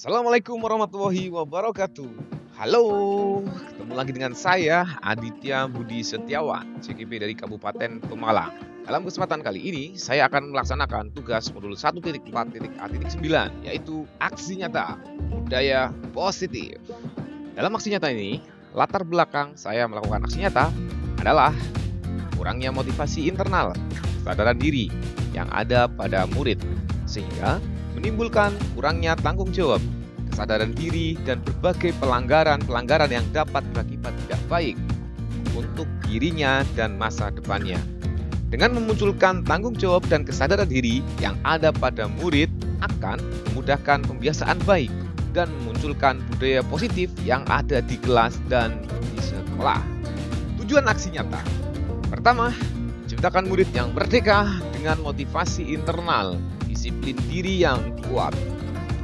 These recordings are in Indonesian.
Assalamualaikum warahmatullahi wabarakatuh. Halo, ketemu lagi dengan saya Aditya Budi Setiawan, CGP dari Kabupaten Pemalang. Dalam kesempatan kali ini, saya akan melaksanakan tugas modul 1.4.A.9, yaitu aksi nyata budaya positif. Dalam aksi nyata ini, latar belakang saya melakukan aksi nyata adalah kurangnya motivasi internal, kesadaran diri yang ada pada murid, sehingga menimbulkan kurangnya tanggung jawab, kesadaran diri, dan berbagai pelanggaran-pelanggaran yang dapat berakibat tidak baik untuk dirinya dan masa depannya. Dengan memunculkan tanggung jawab dan kesadaran diri yang ada pada murid akan memudahkan pembiasaan baik dan memunculkan budaya positif yang ada di kelas dan di sekolah. Tujuan aksi nyata: pertama, ciptakan murid yang merdeka dengan motivasi internal, disiplin diri yang kuat.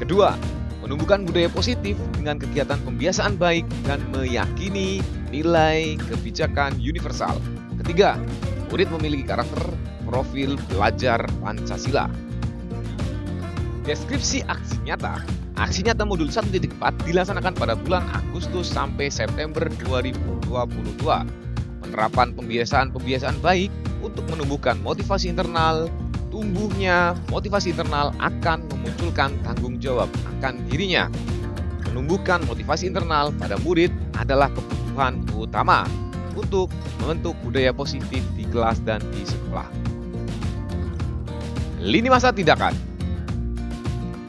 Kedua, menumbuhkan budaya positif dengan kegiatan pembiasaan baik dan meyakini nilai kebijakan universal. Ketiga, murid memiliki karakter profil belajar Pancasila. Deskripsi aksi nyata. Aksi nyata modul 1.4 dilaksanakan pada bulan Agustus sampai September 2022. Penerapan pembiasaan-pembiasaan baik untuk menumbuhkan motivasi internal. Tumbuhnya motivasi internal akan memunculkan tanggung jawab akan dirinya. Menumbuhkan motivasi internal pada murid adalah kebutuhan utama untuk membentuk budaya positif di kelas dan di sekolah. Lini masa tindakan.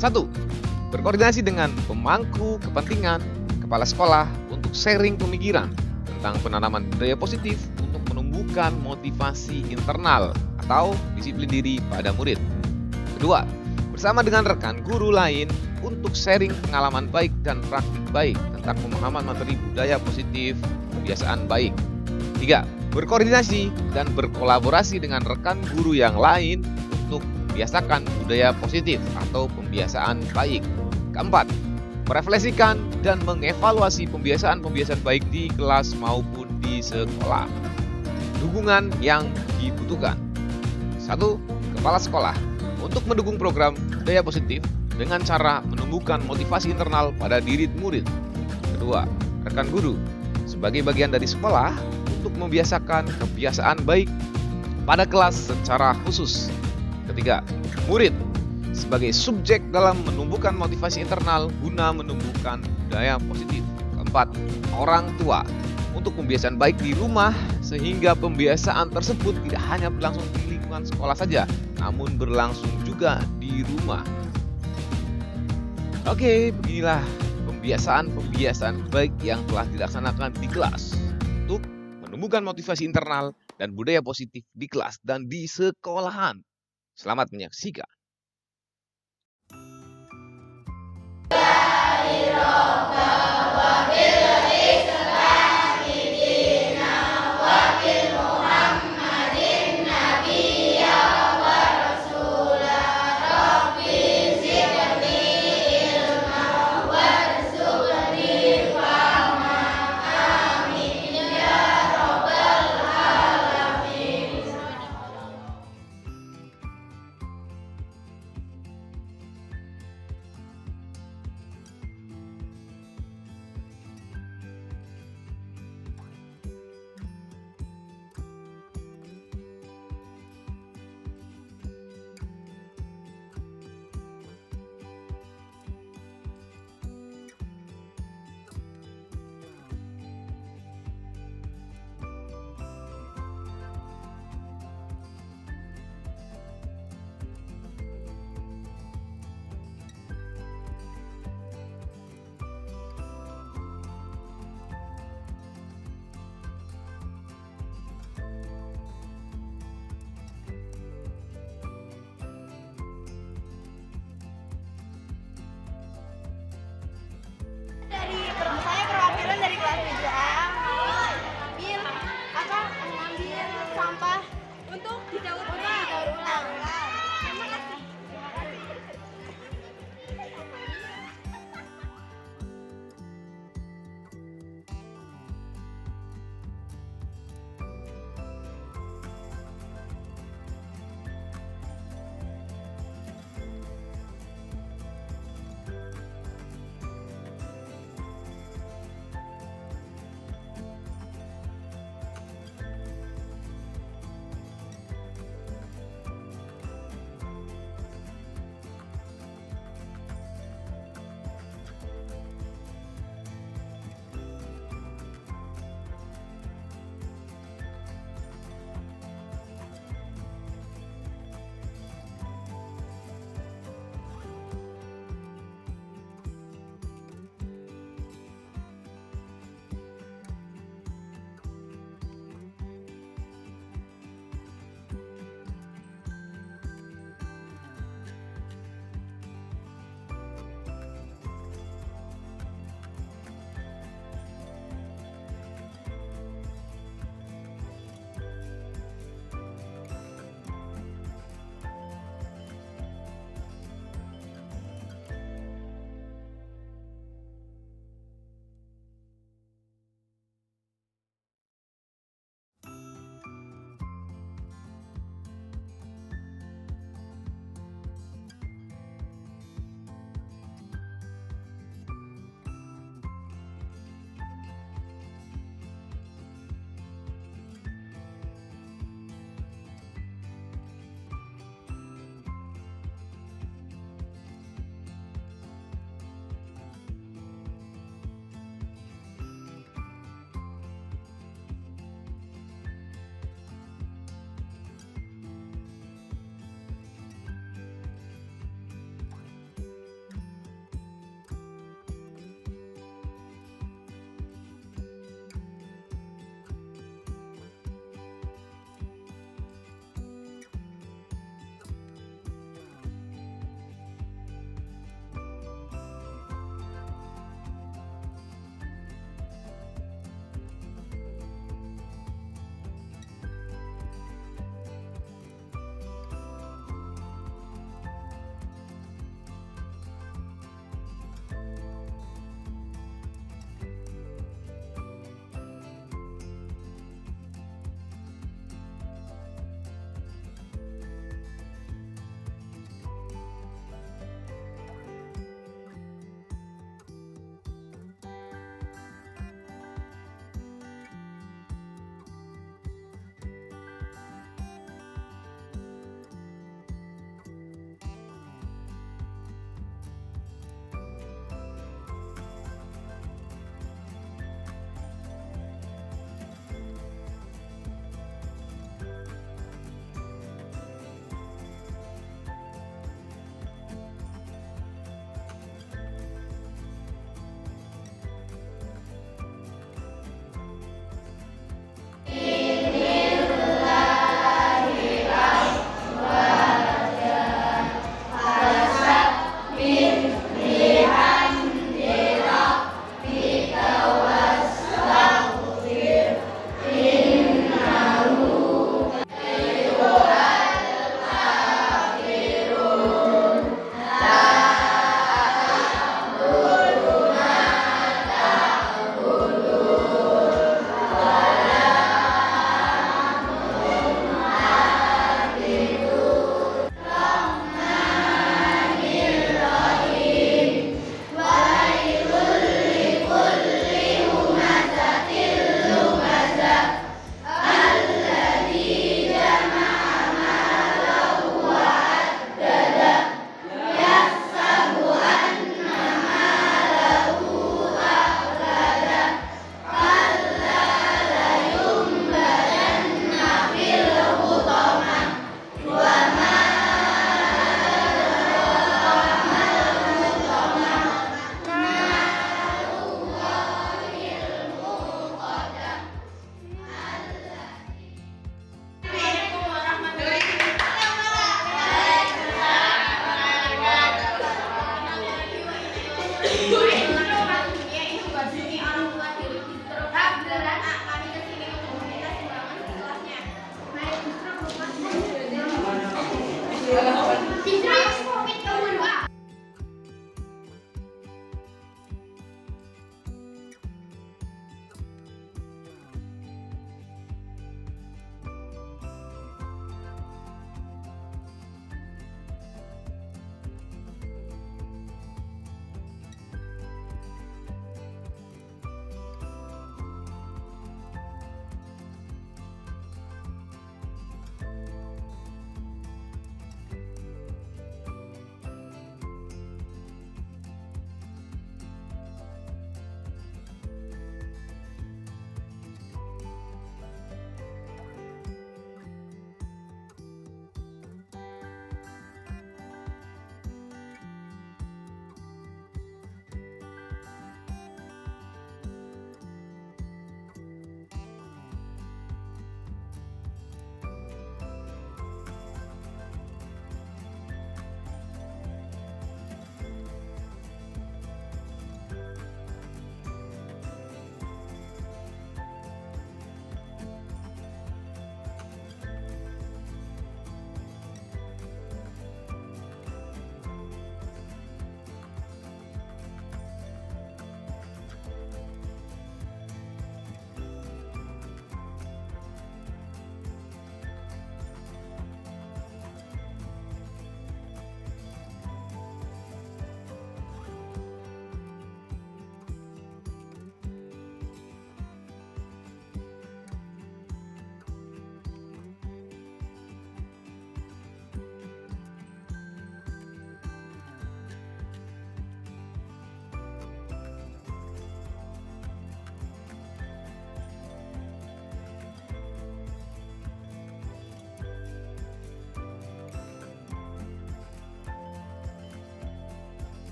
1. Berkoordinasi dengan pemangku kepentingan, kepala sekolah untuk sharing pemikiran tentang penanaman budaya positif untuk menumbuhkan motivasi internal atau disiplin diri pada murid. Kedua, bersama dengan rekan guru lain untuk sharing pengalaman baik dan praktik baik tentang pemahaman materi budaya positif, kebiasaan baik. Tiga, berkoordinasi dan berkolaborasi dengan rekan guru yang lain untuk membiasakan budaya positif atau pembiasaan baik. Keempat, merefleksikan dan mengevaluasi pembiasaan-pembiasaan baik di kelas maupun di sekolah. Dukungan yang dibutuhkan. 1. Kepala sekolah untuk mendukung program budaya positif dengan cara menumbuhkan motivasi internal pada diri murid. Kedua, rekan guru sebagai bagian dari sekolah untuk membiasakan kebiasaan baik pada kelas secara khusus. Ketiga, murid sebagai subjek dalam menumbuhkan motivasi internal guna menumbuhkan budaya positif. Keempat, orang tua untuk pembiasaan baik di rumah sehingga pembiasaan tersebut tidak hanya berlangsung di lingkungan sekolah saja, namun berlangsung juga di rumah. Oke, beginilah pembiasaan-pembiasaan baik yang telah dilaksanakan di kelas untuk menumbuhkan motivasi internal dan budaya positif di kelas dan di sekolahan. Selamat menyaksikan.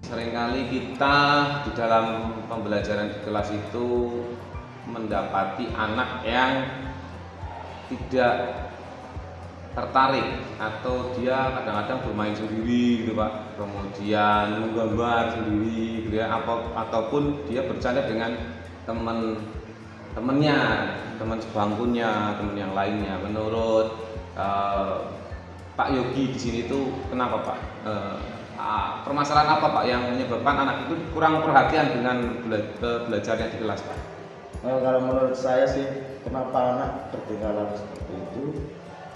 Seringkali kita di dalam pembelajaran di kelas itu mendapati anak yang tidak tertarik atau dia kadang-kadang bermain sendiri gitu Pak, kemudian menggambar sendiri gitu ya, ataupun dia bercanda dengan teman-temannya, teman sebangkunya, teman yang lainnya. Menurut Pak Yogi di sini itu kenapa Pak? Permasalahan apa Pak yang menyebabkan anak itu kurang perhatian dengan belajarnya di kelas Pak? Kalau menurut saya sih, kenapa anak ketinggalan seperti itu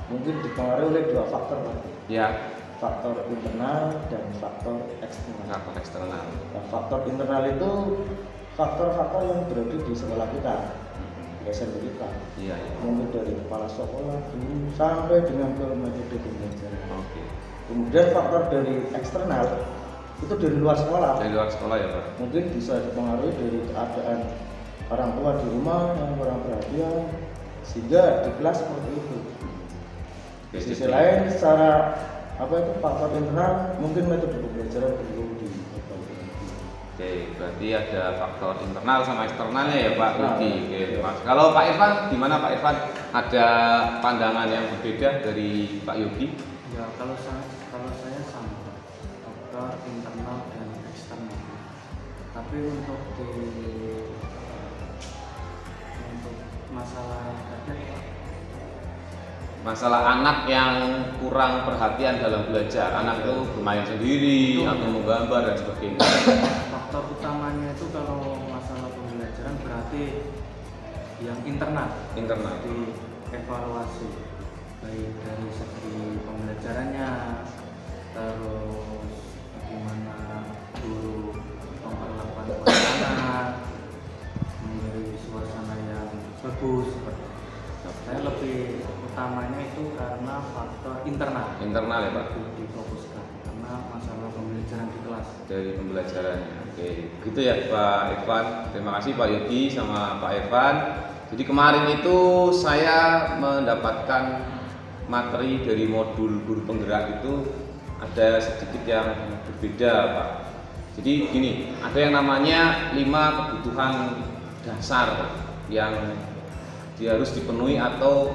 mungkin dipengaruhi oleh dua faktor Pak. Ya, Faktor internal dan faktor eksternal. faktor eksternal. Nah, faktor internal itu faktor-faktor yang berada di sekolah kita, di SMP kita. Iya, iya. Mungkin dari kepala sekolah, guru, sampai dengan ke metode pembelajaran. Oke. Kemudian faktor dari eksternal itu dari luar sekolah. Dari luar sekolah ya Pak? Mungkin bisa dipengaruhi dari keadaan orang tua di rumah yang kurang perhatian, sehingga di kelas seperti itu. Di sisi lain, secara faktor internal, mungkin metode pembelajaran perlu diperbaiki. Oke, berarti ada faktor internal sama eksternalnya ya Pak Nah, Yogi. Oke, Mas. Kalau Pak Irfan, gimana Pak Irfan? Ada pandangan yang berbeda dari Pak Yogi? Ya, kalau saya sama, faktor internal dan eksternal. Tapi untuk masalah tadi Masalah anak yang kurang perhatian dalam belajar, anak itu bermain sendiri atau menggambar dan sebagainya. faktor utamanya itu kalau masalah pembelajaran berarti yang internal di evaluasi, baik dari segi pembelajarannya, terus bagaimana guru memperlakukan anak, memberi suasana yang bagus. Saya lebih utamanya itu karena faktor internal Internal ya Pak? difokuskan karena masalah pembelajaran di kelas. Dari pembelajarannya. Oke, gitu ya Pak Irfan. Terima kasih Pak Yogi sama Pak Irfan. Jadi kemarin itu saya mendapatkan materi dari modul guru penggerak itu ada sedikit yang berbeda Pak. Jadi gini, ada yang namanya 5 kebutuhan dasar yang dia harus dipenuhi atau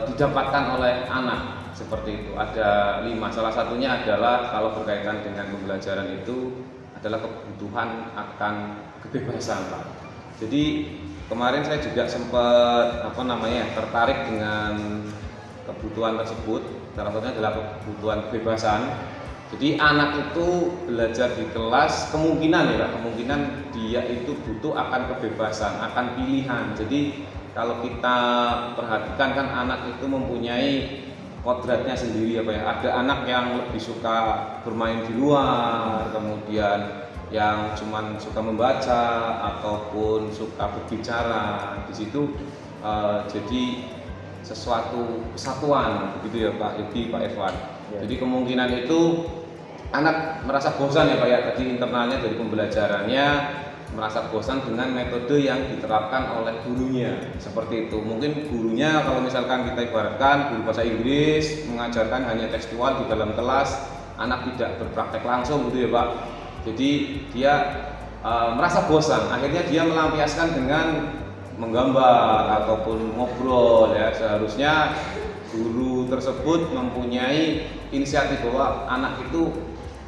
didapatkan oleh anak, seperti itu. Ada 5. Salah satunya adalah kalau berkaitan dengan pembelajaran itu adalah kebutuhan akan kebebasan Pak. Jadi kemarin saya juga sempat tertarik dengan kebutuhan tersebut. Salah satunya adalah kebutuhan kebebasan. Jadi anak itu belajar di kelas kemungkinan dia itu butuh akan kebebasan, akan pilihan. Jadi kalau kita perhatikan kan anak itu mempunyai kodratnya sendiri ya Pak ya. Ada anak yang lebih suka bermain di luar, kemudian yang cuman suka membaca ataupun suka berbicara. Di situ jadi sesuatu kesatuan begitu ya Pak Yogi, Pak Irfan. Ya. Jadi kemungkinan itu anak merasa bosan ya Pak ya, tadi internalnya dari pembelajarannya merasa bosan dengan metode yang diterapkan oleh gurunya, seperti itu. Mungkin gurunya kalau misalkan kita ibaratkan guru bahasa Inggris mengajarkan hanya tekstual di dalam kelas, anak tidak berpraktek langsung gitu ya Pak. Jadi dia merasa bosan, akhirnya dia melampiaskan dengan menggambar ataupun ngobrol ya. Seharusnya guru tersebut mempunyai inisiatif bahwa anak itu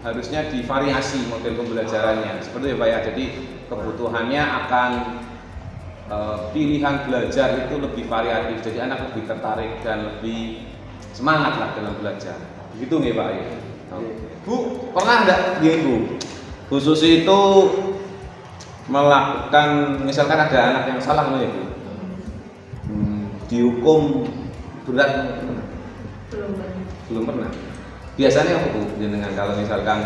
harusnya divariasi model pembelajarannya, seperti itu ya Pak ya. Jadi kebutuhannya akan pilihan belajar itu lebih variatif, jadi anak lebih tertarik dan lebih semangat lah dalam belajar. Begitu nih Pak ya. Bu, pernah enggak Bu khusus itu melakukan, misalkan ada anak yang salah nih Bu, dihukum berat? Belum pernah. Biasanya apa Bu dengan kalau misalkan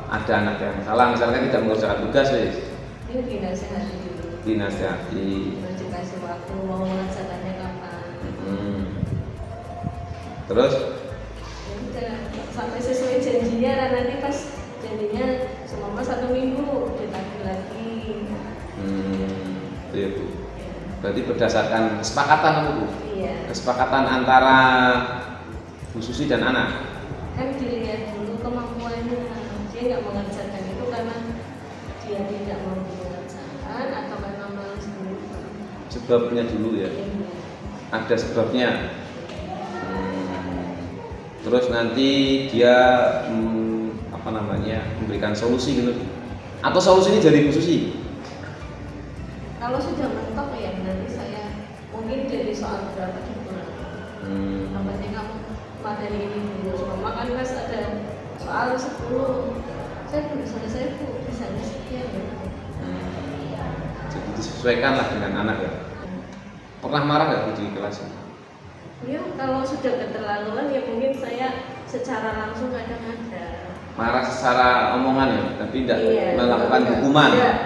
ada anak yang salah, misalkan tidak mengerjakan tugas Ini dinasehati dulu. dinasehati. Terus dikasih waktu mau melaksanakannya kapan. Terus Ya udah sampai sesuai janjinya, dan nanti pas janjinya selama 1 minggu ditagih lagi. Itu ya Bu. Berarti berdasarkan kesepakatan apa Bu? Iya. Kesepakatan antara Bu Susi dan anak. Kan dilihat dulu kemampuannya. tidak mengerjakan itu karena dia tidak mau mengerjakan atau karena malas dulu. Sebabnya dulu ya. Iya. Ada sebabnya. Terus nanti dia memberikan solusi gitu. Atau solusi ini dari Bu Susi? Kalau sudah mentok ya nanti saya mungkin dari soal berapa dikurang. Apa sih kamu materi ini dulu sama kan mas ada soal 10 saya belum selesai Bu, bisa sekian ya. Jadi disesuaikan lah dengan anak ya. Pernah marah nggak Bu di kelas? Ya kalau sudah keterlaluan ya mungkin saya secara langsung kadang ada. Marah secara omongan ya, tapi tidak melakukan enggak, hukuman. Enggak.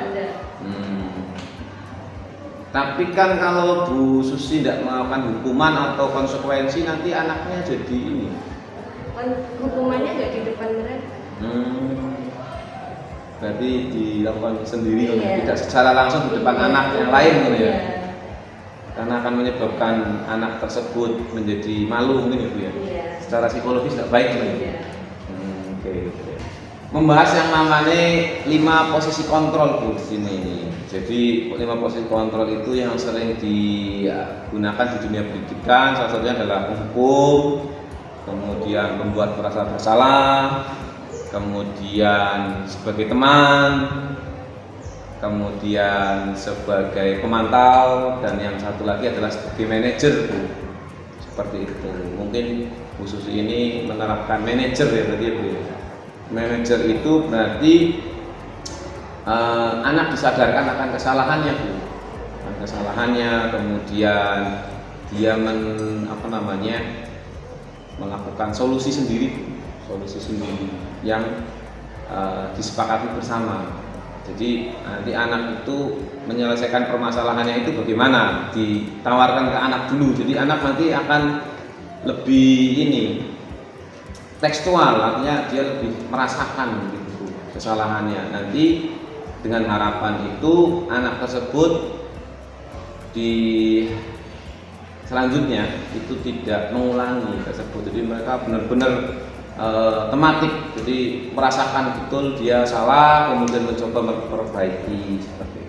Tapi kan kalau Bu Susi tidak melakukan hukuman atau konsekuensi nanti anaknya jadi ini. Hukumannya nggak di depan mereka. Berarti dilakukan sendiri, Iya. tidak secara langsung di depan Iya. anak yang lain gitu ya. Iya. Karena akan menyebabkan anak tersebut menjadi malu mungkin ya Bu ya. Iya. Secara psikologis tidak baik gitu ya. Iya. Oke. Membahas yang namanya 5 posisi kontrol Bu di sini. Jadi 5 posisi kontrol itu yang sering digunakan di dunia pendidikan. Salah satunya adalah menghukum, kemudian membuat merasa bersalah, kemudian sebagai teman, kemudian sebagai pemantau, dan yang satu lagi adalah sebagai manajer Bu. Seperti itu. Mungkin Bu Susi ini menerapkan manajer ya tadi Bu. Manajer itu berarti anak disadarkan akan kesalahannya Bu. Akan kesalahannya, kemudian dia melakukan solusi sendiri Bu. Solusi sendiri yang disepakati bersama. Jadi nanti anak itu menyelesaikan permasalahannya itu bagaimana, ditawarkan ke anak dulu. Jadi anak nanti akan lebih tekstual, artinya dia lebih merasakan gitu kesalahannya. Nanti dengan harapan itu anak tersebut selanjutnya itu tidak mengulangi tersebut. Jadi mereka benar-benar tematik, jadi merasakan betul dia salah, kemudian mencoba memperbaiki seperti